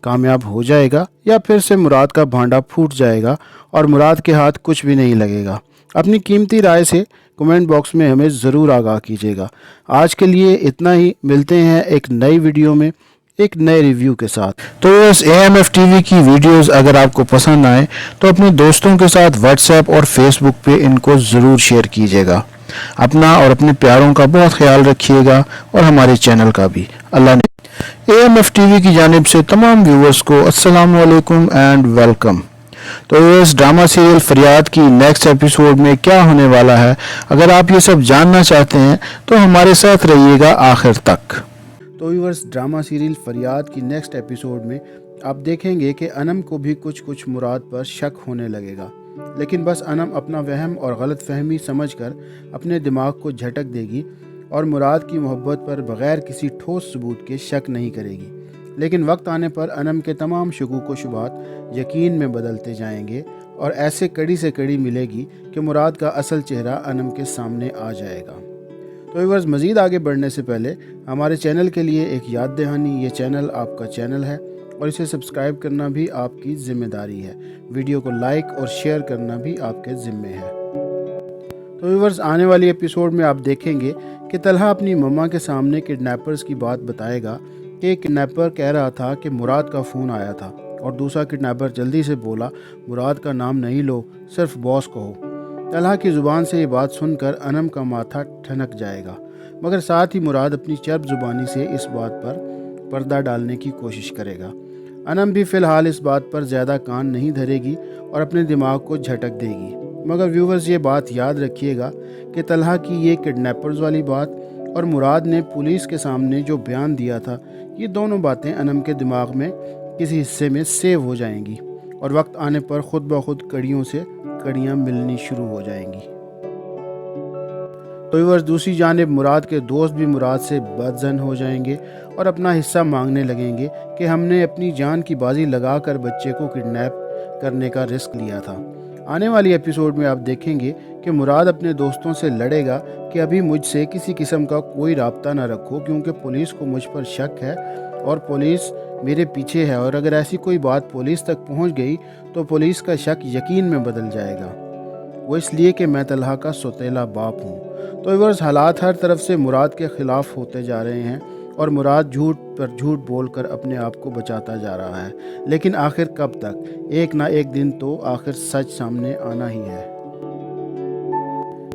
कामयाब हो जाएगा या फिर से मुराद का भांडा फूट जाएगा और मुराद के हाथ कुछ भी नहीं लगेगा? अपनी कीमती राय से कमेंट बॉक्स में हमें ज़रूर आगाह कीजिएगा। आज के लिए इतना ही, मिलते हैं एक नई वीडियो में एक नए रिव्यू के साथ। तो इस AMF TV की वीडियोस अगर आपको पसंद आए तो अपने दोस्तों के साथ व्हाट्सएप और फेसबुक पे इनको ज़रूर शेयर कीजिएगा। अपना और अपने प्यारों का बहुत ख्याल रखिएगा और हमारे चैनल का भी। अल्लाह ने AMF TV की जानिब से तमाम व्यूअर्स को अस्सलाम वालेकुम एंड वेलकम। तो इस ड्रामा सीरियल फरियाद की नेक्स्ट एपिसोड में क्या होने वाला है, अगर आप ये सब जानना चाहते हैं तो हमारे साथ रहिएगा आखिर तक। तो व्यूअर्स, ड्रामा सीरियल फरियाद की नेक्स्ट एपिसोड में आप देखेंगे कि अनम को भी कुछ मुराद पर शक होने लगेगा, लेकिन बस अनम अपना वहम और गलत फहमी समझकर अपने दिमाग को झटक देगी और मुराद की मोहब्बत पर बग़ैर किसी ठोस सबूत के शक नहीं करेगी। लेकिन वक्त आने पर अनम के तमाम शकूक व शुबात यकीन में बदलते जाएंगे और ऐसे कड़ी से कड़ी मिलेगी कि मुराद का असल चेहरा अनम के सामने आ जाएगा। तो व्यूअर्स, मज़ीद आगे बढ़ने से पहले हमारे चैनल के लिए एक याद दहानी, ये चैनल आपका चैनल है और इसे सब्सक्राइब करना भी आपकी ज़िम्मेदारी है। वीडियो को लाइक और शेयर करना भी आपके ज़िम्मे है। तो व्यूअर्स, आने वाली एपिसोड में आप देखेंगे कि तलहा अपनी मम्मा के सामने किडनैपर्स की बात बताएगा कि किडनैपर कह रहा था कि मुराद का फ़ोन आया था और दूसरा किडनैपर जल्दी से बोला मुराद का नाम नहीं लो, सिर्फ बॉस कहो। तलहा की ज़ुबान से ये बात सुनकर अनम का माथा ठनक जाएगा, मगर साथ ही मुराद अपनी चर्ब ज़ुबानी से इस बात पर पर्दा डालने की कोशिश करेगा। अनम भी फ़िलहाल इस बात पर ज़्यादा कान नहीं धरेगी और अपने दिमाग को झटक देगी। मगर व्यूवर्स, ये बात याद रखिएगा कि तलहा की ये किडनैपर्स वाली बात और मुराद ने पुलिस के सामने जो बयान दिया था, ये दोनों बातें अनम के दिमाग में किसी हिस्से में सेव हो जाएंगी और वक्त आने पर खुद ब खुद कड़ियों से कड़ियाँ मिलनी शुरू हो जाएंगी। तो व्यूअर्स, दूसरी जानिब मुराद के दोस्त भी मुराद से बदज़न हो जाएंगे और अपना हिस्सा मांगने लगेंगे कि हमने अपनी जान की बाजी लगाकर बच्चे को किडनैप करने का रिस्क लिया था। आने वाली एपिसोड में आप देखेंगे कि मुराद अपने दोस्तों से लड़ेगा कि अभी मुझसे किसी किस्म का कोई राब्ता ना रखो, क्योंकि पुलिस को मुझ पर शक है और पुलिस मेरे पीछे है और अगर ऐसी कोई बात पुलिस तक पहुंच गई तो पुलिस का शक यकीन में बदल जाएगा, वो इसलिए कि मैं तलहा का सौतेला बाप हूँ। तो व्यूअर्स, हालात हर तरफ से मुराद के ख़िलाफ़ होते जा रहे हैं और मुराद झूठ पर झूठ बोलकर अपने आप को बचाता जा रहा है, लेकिन आखिर कब तक? एक ना एक दिन तो आखिर सच सामने आना ही है।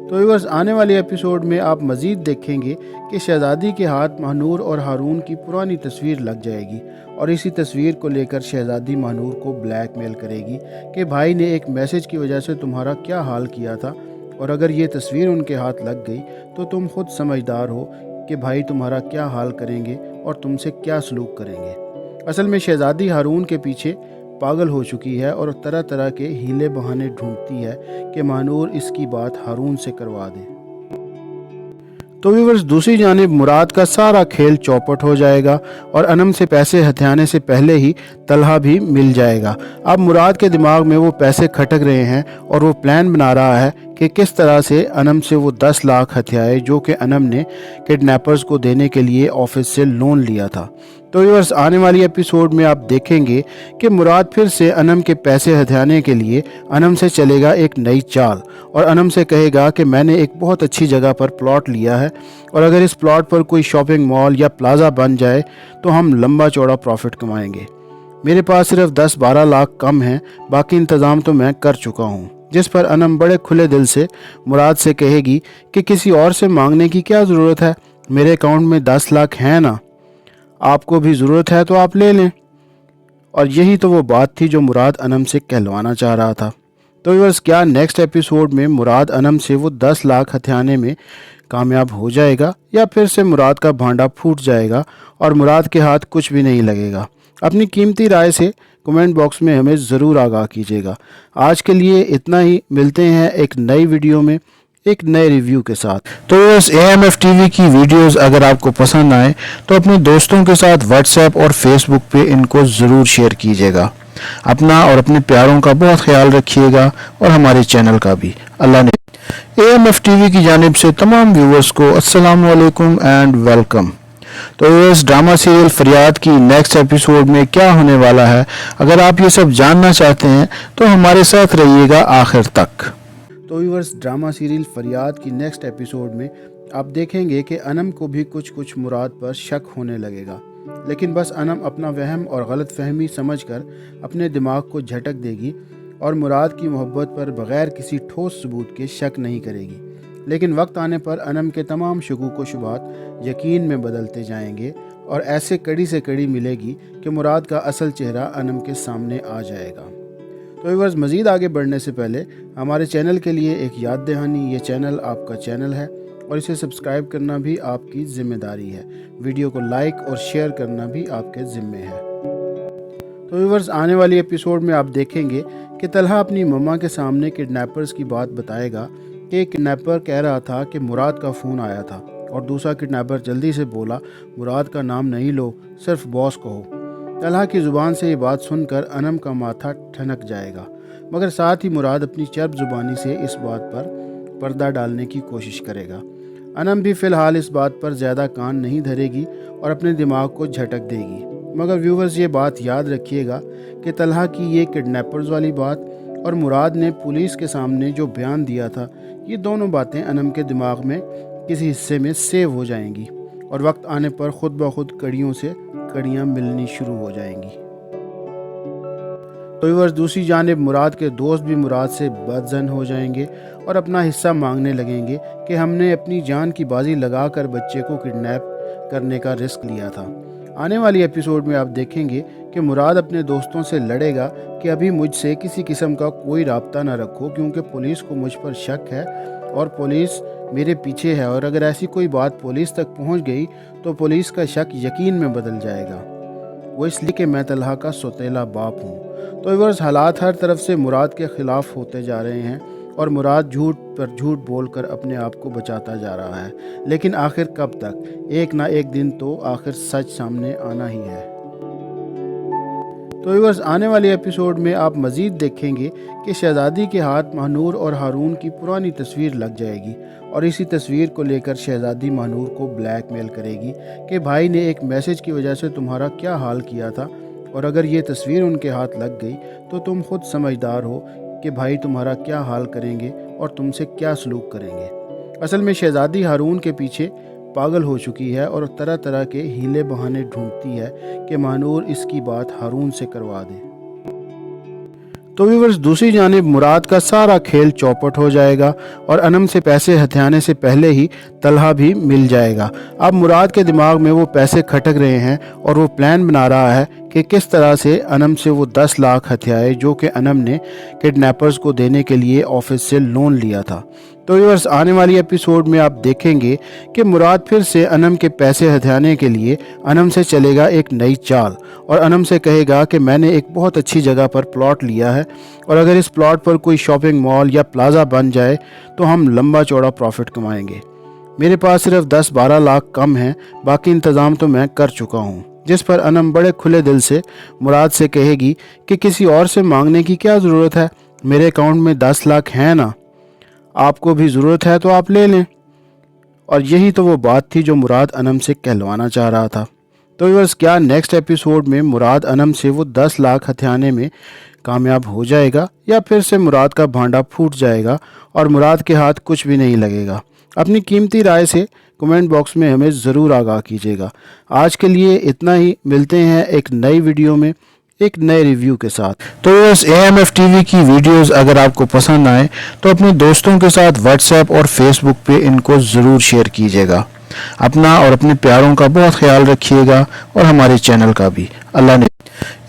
तो व्यूअर्स, आने वाली एपिसोड में आप मज़ीद देखेंगे कि शहज़ादी के हाथ महानूर और हारून की पुरानी तस्वीर लग जाएगी और इसी तस्वीर को लेकर शहज़ादी महानूर को ब्लैकमेल करेगी कि भाई ने एक मैसेज की वजह से तुम्हारा क्या हाल किया था और अगर ये तस्वीर उनके हाथ लग गई तो तुम खुद समझदार हो कि भाई तुम्हारा क्या हाल करेंगे और तुमसे क्या सलूक करेंगे। असल में शहज़ादी हारून के पीछे पागल हो चुकी है और तरह तरह के हीले बहाने ढूंढती है कि महानूर इसकी बात हारून से करवा दे। तो व्यूअर्स, दूसरी जानिब मुराद का सारा खेल चौपट हो जाएगा और अनम से पैसे हथियाने से पहले ही तलहा भी मिल जाएगा। अब मुराद के दिमाग में वो पैसे खटक रहे हैं और वो प्लान बना रहा है कि किस तरह से अनम से वो 10 लाख हथियाए जो कि अनम ने किडनैपर्स को देने के लिए ऑफिस से लोन लिया था। तो व्यूअर्स, आने वाली एपिसोड में आप देखेंगे कि मुराद फिर से अनम के पैसे हथियाने के लिए अनम से चलेगा एक नई चाल और अनम से कहेगा कि मैंने एक बहुत अच्छी जगह पर प्लॉट लिया है और अगर इस प्लॉट पर कोई शॉपिंग मॉल या प्लाजा बन जाए तो हम लंबा चौड़ा प्रॉफिट कमाएंगे। मेरे पास सिर्फ 10-12 लाख कम हैं, बाकी इंतज़ाम तो मैं कर चुका हूँ। जिस पर अनम बड़े खुले दिल से मुराद से कहेगी कि किसी और से मांगने की क्या ज़रूरत है, मेरे अकाउंट में 10 लाख हैं ना, आपको भी ज़रूरत है तो आप ले लें। और यही तो वो बात थी जो मुराद अनम से कहलवाना चाह रहा था। तो व्यूअर्स, क्या नेक्स्ट एपिसोड में मुराद अनम से वो 10 लाख हथियाने में कामयाब हो जाएगा या फिर से मुराद का भांडा फूट जाएगा और मुराद के हाथ कुछ भी नहीं लगेगा? अपनी कीमती राय से कमेंट बॉक्स में हमें ज़रूर आगाह कीजिएगा। आज के लिए इतना ही, मिलते हैं एक नई वीडियो में एक नए रिव्यू के साथ। तो इस AMF TV की वीडियोस अगर आपको पसंद आए तो अपने दोस्तों के साथ व्हाट्सएप और फेसबुक पे इनको ज़रूर शेयर कीजिएगा। अपना और अपने प्यारों का बहुत ख्याल रखिएगा और हमारे चैनल का भी। अल्लाह ने AMF TV की जानिब से तमाम व्यूवर्स को अस्सलाम वालेकुम एंड वेलकम। तो इस ड्रामा सीरियल फरियाद की नेक्स्ट एपिसोड में क्या होने वाला है, अगर आप ये सब जानना चाहते हैं तो हमारे साथ रहिएगा आखिर तक। तो व्यूअर्स, ड्रामा सीरियल फरियाद की नेक्स्ट एपिसोड में आप देखेंगे कि अनम को भी कुछ मुराद पर शक होने लगेगा, लेकिन बस अनम अपना वहम और गलत फहमी समझकर अपने दिमाग को झटक देगी और मुराद की मोहब्बत पर बग़ैर किसी ठोस सबूत के शक नहीं करेगी। लेकिन वक्त आने पर अनम के तमाम शकूक व शुबात यकीन में बदलते जाएंगे और ऐसे कड़ी से कड़ी मिलेगी कि मुराद का असल चेहरा अनम के सामने आ जाएगा। तो व्यूअर्स, मज़ीद आगे बढ़ने से पहले हमारे चैनल के लिए एक याद दहानी, ये चैनल आपका चैनल है और इसे सब्सक्राइब करना भी आपकी ज़िम्मेदारी है। वीडियो को लाइक और शेयर करना भी आपके ज़िम्मे है। तो व्यूअर्स, आने वाली एपिसोड में आप देखेंगे कि तलहा अपनी मम्मा के सामने किडनैपर्स की बात बताएगा कि एक किडनैपर कह रहा था कि मुराद का फ़ोन आया था और दूसरा किडनैपर जल्दी से बोला मुराद का नाम नहीं लो, सिर्फ बॉस कहो। तलहा की ज़ुबान से ये बात सुनकर अनम का माथा ठनक जाएगा, मगर साथ ही मुराद अपनी चर्ब ज़ुबानी से इस बात पर पर्दा डालने की कोशिश करेगा। अनम भी फ़िलहाल इस बात पर ज़्यादा कान नहीं धरेगी और अपने दिमाग को झटक देगी। मगर व्यूवर्स, ये बात याद रखिएगा कि तलहा की ये किडनैपर्स वाली बात और मुराद ने पुलिस के सामने जो बयान दिया था, ये दोनों बातें अनम के दिमाग में किसी हिस्से में सेव हो जाएंगी और वक्त आने पर खुद ब खुद कड़ियों से कड़ियाँ मिलनी शुरू हो जाएंगी। तो व्यूअर्स, दूसरी जानिब मुराद के दोस्त भी मुराद से बदज़न हो जाएंगे और अपना हिस्सा मांगने लगेंगे कि हमने अपनी जान की बाजी लगाकर बच्चे को किडनैप करने का रिस्क लिया था। आने वाली एपिसोड में आप देखेंगे कि मुराद अपने दोस्तों से लड़ेगा कि अभी मुझसे किसी किस्म का कोई राब्ता ना रखो, क्योंकि पुलिस को मुझ पर शक है और पुलिस मेरे पीछे है और अगर ऐसी कोई बात पुलिस तक पहुंच गई तो पुलिस का शक यकीन में बदल जाएगा, वो इसलिए कि मैं तलहा का सौतेला बाप हूँ। तो व्यूअर्स, हालात हर तरफ से मुराद के ख़िलाफ़ होते जा रहे हैं और मुराद झूठ पर झूठ बोलकर अपने आप को बचाता जा रहा है, लेकिन आखिर कब तक? एक ना एक दिन तो आखिर सच सामने आना ही है। तो व्यूअर्स, आने वाले एपिसोड में आप मज़ीद देखेंगे कि शहज़ादी के हाथ महानूर और हारून की पुरानी तस्वीर लग जाएगी और इसी तस्वीर को लेकर शहज़ादी महानूर को ब्लैकमेल करेगी कि भाई ने एक मैसेज की वजह से तुम्हारा क्या हाल किया था और अगर ये तस्वीर उनके हाथ लग गई तो तुम खुद समझदार हो कि भाई तुम्हारा क्या हाल करेंगे और तुमसे क्या सलूक करेंगे। असल में शहज़ादी हारून के पीछे पागल हो चुकी है और तरह तरह के हीले बहाने ढूंढती है कि महानूर इसकी बात हारून से करवा दे। तो व्यूअर्स, दूसरी जानिब मुराद का सारा खेल चौपट हो जाएगा और अनम से पैसे हथियाने से पहले ही तलहा भी मिल जाएगा। अब मुराद के दिमाग में वो पैसे खटक रहे हैं और वो प्लान बना रहा है कि किस तरह से अनम से वो 10 लाख हथियाए जो कि अनम ने किडनैपर्स को देने के लिए ऑफिस से लोन लिया था। तो व्यूअर्स, आने वाली एपिसोड में आप देखेंगे कि मुराद फिर से अनम के पैसे हथियाने के लिए अनम से चलेगा एक नई चाल और अनम से कहेगा कि मैंने एक बहुत अच्छी जगह पर प्लॉट लिया है और अगर इस प्लॉट पर कोई शॉपिंग मॉल या प्लाजा बन जाए तो हम लंबा चौड़ा प्रॉफिट कमाएंगे। मेरे पास सिर्फ 10-12 लाख कम हैं, बाकी इंतज़ाम तो मैं कर चुका हूँ। जिस पर अनम बड़े खुले दिल से मुराद से कहेगी कि किसी और से मांगने की क्या ज़रूरत है, मेरे अकाउंट में 10 लाख हैं ना, آپ کو بھی ضرورت ہے تو آپ لے لیں۔ اور یہی تو وہ بات تھی جو مراد انم سے کہلوانا چاہ رہا تھا۔ تو ویورز، کیا نیکسٹ ایپیسوڈ میں مراد انم سے وہ 10 لاکھ ہتھیانے میں کامیاب ہو جائے گا، یا پھر سے مراد کا بھانڈا پھوٹ جائے گا اور مراد کے ہاتھ کچھ بھی نہیں لگے گا؟ اپنی قیمتی رائے سے کمنٹ باکس میں ہمیں ضرور آگاہ کیجیے گا۔ آج کے لیے اتنا ہی، ملتے ہیں ایک نئی ویڈیو میں ایک نئے ریویو کے ساتھ۔ تو اس AMF TV کی ویڈیوز اگر آپ کو پسند آئیں تو اپنے دوستوں کے ساتھ واٹس ایپ اور فیس بک پہ ان کو ضرور شیئر کیجیے گا۔ اپنا اور اپنے پیاروں کا بہت خیال رکھیے گا، اور ہمارے چینل کا بھی۔ اللہ نے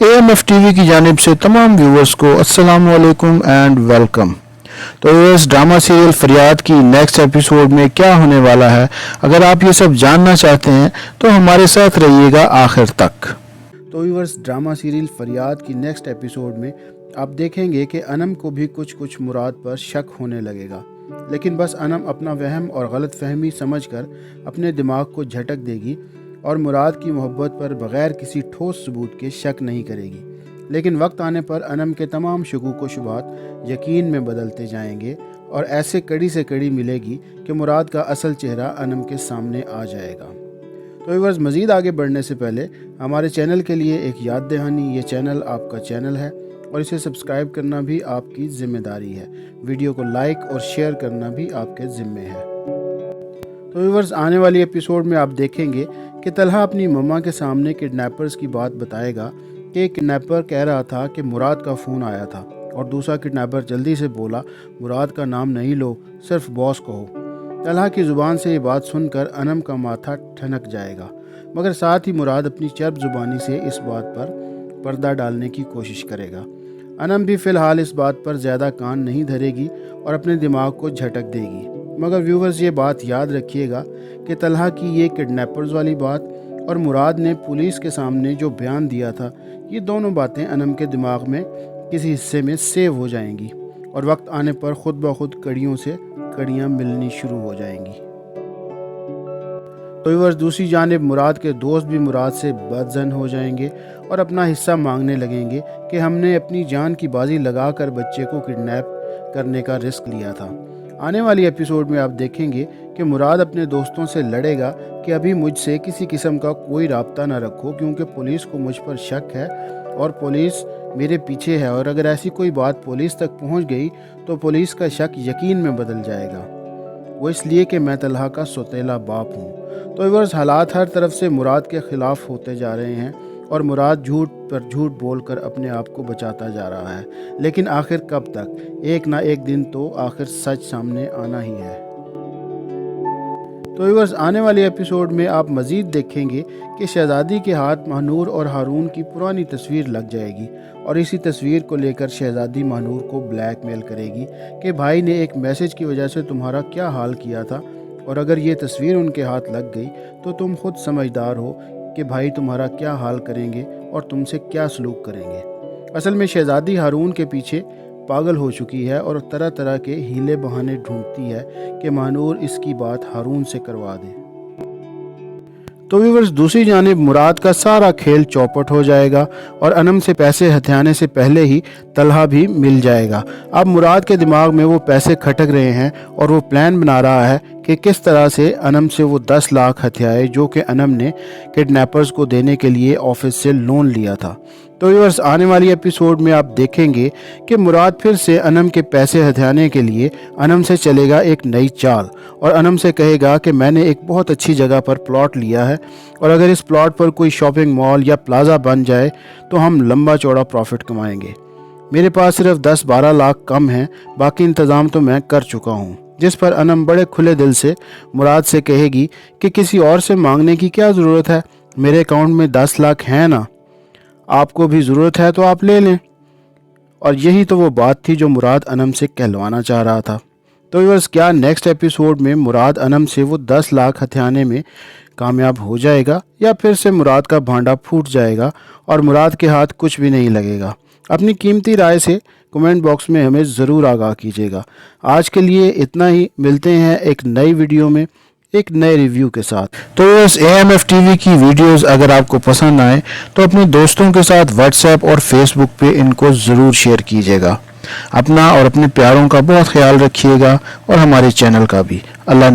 AMF TV کی جانب سے تمام ویورز کو السلام علیکم اینڈ ویلکم۔ تو اس ڈرامہ سیریل فریاد کی نیکسٹ ایپیسوڈ میں کیا ہونے والا ہے، اگر آپ یہ سب جاننا چاہتے ہیں تو ہمارے ساتھ رہیے گا آخر تک۔ تو ویورز، ڈرامہ سیریل فریاد کی نیکسٹ ایپیسوڈ میں آپ دیکھیں گے کہ انم کو بھی کچھ مراد پر شک ہونے لگے گا، لیکن بس انم اپنا وہم اور غلط فہمی سمجھ کر اپنے دماغ کو جھٹک دے گی اور مراد کی محبت پر بغیر کسی ٹھوس ثبوت کے شک نہیں کرے گی۔ لیکن وقت آنے پر انم کے تمام شکوک و شبہات یقین میں بدلتے جائیں گے، اور ایسے کڑی سے کڑی ملے گی کہ مراد کا اصل چہرہ انم کے سامنے آ جائے گا۔ تو ویورز، مزید آگے بڑھنے سے پہلے ہمارے چینل کے لیے ایک یاد دہانی، یہ چینل آپ کا چینل ہے اور اسے سبسکرائب کرنا بھی آپ کی ذمہ داری ہے۔ ویڈیو کو لائک اور شیئر کرنا بھی آپ کے ذمے ہے۔ تو ویورز، آنے والی ایپیسوڈ میں آپ دیکھیں گے کہ طلحہ اپنی مما کے سامنے کڈنیپرز کی بات بتائے گا کہ ایک کڈنیپر کہہ رہا تھا کہ مراد کا فون آیا تھا، اور دوسرا کڈنیپر جلدی سے بولا مراد کا نام نہیں لو، صرف باس کہو۔ طلحہ کی زبان سے یہ بات سن کر انم کا ماتھا ٹھنک جائے گا، مگر ساتھ ہی مراد اپنی چرب زبانی سے اس بات پر پردہ ڈالنے کی کوشش کرے گا۔ انم بھی فی الحال اس بات پر زیادہ کان نہیں دھرے گی اور اپنے دماغ کو جھٹک دے گی۔ مگر ویورز، یہ بات یاد رکھیے گا کہ طلحہ کی یہ کڈنیپرز والی بات اور مراد نے پولیس کے سامنے جو بیان دیا تھا، یہ دونوں باتیں انم کے دماغ میں کسی حصے میں سیو ہو جائیں گی، اور وقت آنے پر خود بخود کڑیوں سے کڑیاں ملنی شروع ہو جائیں گی۔ تو ویورز، دوسری جانب مراد کے دوست بھی مراد سے بدظن ہو جائیں گے اور اپنا حصہ مانگنے لگیں گے کہ ہم نے اپنی جان کی بازی لگا کر بچے کو کڈنیپ کرنے کا رسک لیا تھا۔ آنے والی ایپیسوڈ میں آپ دیکھیں گے کہ مراد اپنے دوستوں سے لڑے گا کہ ابھی مجھ سے کسی قسم کا کوئی رابطہ نہ رکھو، کیونکہ پولیس کو مجھ پر شک ہے اور پولیس میرے پیچھے ہے، اور اگر ایسی کوئی بات پولیس تک پہنچ گئی تو پولیس کا شک یقین میں بدل جائے گا، وہ اس لیے کہ میں طلحہ کا سوتیلا باپ ہوں۔ تو ویورز، حالات ہر طرف سے مراد کے خلاف ہوتے جا رہے ہیں، اور مراد جھوٹ پر جھوٹ بول کر اپنے آپ کو بچاتا جا رہا ہے، لیکن آخر کب تک؟ ایک نہ ایک دن تو آخر سچ سامنے آنا ہی ہے۔ تو ویورز، آنے والی ایپیسوڈ میں آپ مزید دیکھیں گے کہ شہزادی کے ہاتھ ماہنور اور ہارون کی پرانی تصویر لگ جائے گی، اور اسی تصویر کو لے کر شہزادی ماہنور کو بلیک میل کرے گی کہ بھائی نے ایک میسج کی وجہ سے تمہارا کیا حال کیا تھا، اور اگر یہ تصویر ان کے ہاتھ لگ گئی تو تم خود سمجھدار ہو کہ بھائی تمہارا کیا حال کریں گے اور تم سے کیا سلوک کریں گے۔ اصل میں شہزادی ہارون کے پیچھے پاگل ہو چکی ہے اور طرح طرح کے ہیلے بہانے ڈھونڈتی ہے کہ ماہنور اس کی بات ہارون سے کروا دے۔ تو ویورز، دوسری جانب مراد کا سارا کھیل چوپٹ ہو جائے گا اور انم سے پیسے ہتھیانے سے پہلے ہی طلحہ بھی مل جائے گا۔ اب مراد کے دماغ میں وہ پیسے کھٹک رہے ہیں اور وہ پلان بنا رہا ہے کہ کس طرح سے انم سے وہ 10 لاکھ ہتھیائے جو کہ انم نے کڈنیپرز کو دینے کے لیے آفس سے لون لیا تھا۔ تو ویورز، آنے والی ایپیسوڈ میں آپ دیکھیں گے کہ مراد پھر سے انم کے پیسے ہتھیانے کے لیے انم سے چلے گا ایک نئی چال، اور انم سے کہے گا کہ میں نے ایک بہت اچھی جگہ پر پلاٹ لیا ہے، اور اگر اس پلاٹ پر کوئی شاپنگ مال یا پلازا بن جائے تو ہم لمبا چوڑا پروفٹ کمائیں گے۔ میرے پاس صرف 10-12 لاکھ کم ہیں، باقی انتظام تو میں کر چکا ہوں۔ جس پر انم بڑے کھلے دل سے مراد سے کہے گی کہ کسی اور سے مانگنے کی کیا ضرورت ہے، میرے اکاؤنٹ میں 10 لاکھ ہیں نا، آپ کو بھی ضرورت ہے تو آپ لے لیں۔ اور یہی تو وہ بات تھی جو مراد انم سے کہلوانا چاہ رہا تھا۔ تو ویورز، کیا نیکسٹ ایپیسوڈ میں مراد انم سے وہ 10 لاکھ ہتھیانے میں کامیاب ہو جائے گا، یا پھر سے مراد کا بھانڈا پھوٹ جائے گا اور مراد کے ہاتھ کچھ بھی نہیں لگے گا؟ اپنی قیمتی رائے سے کمنٹ باکس میں ہمیں ضرور آگاہ کیجیے گا۔ آج کے لیے اتنا ہی، ملتے ہیں ایک نئی ویڈیو میں ایک نئے ریویو کے ساتھ۔ تو اس AMF TV کی ویڈیوز اگر آپ کو پسند آئیں تو اپنے دوستوں کے ساتھ واٹس ایپ اور فیس بک پہ ان کو ضرور شیئر کیجیے گا۔ اپنا اور اپنے پیاروں کا بہت خیال رکھیے گا اور ہمارے چینل کا بھی۔ اللہ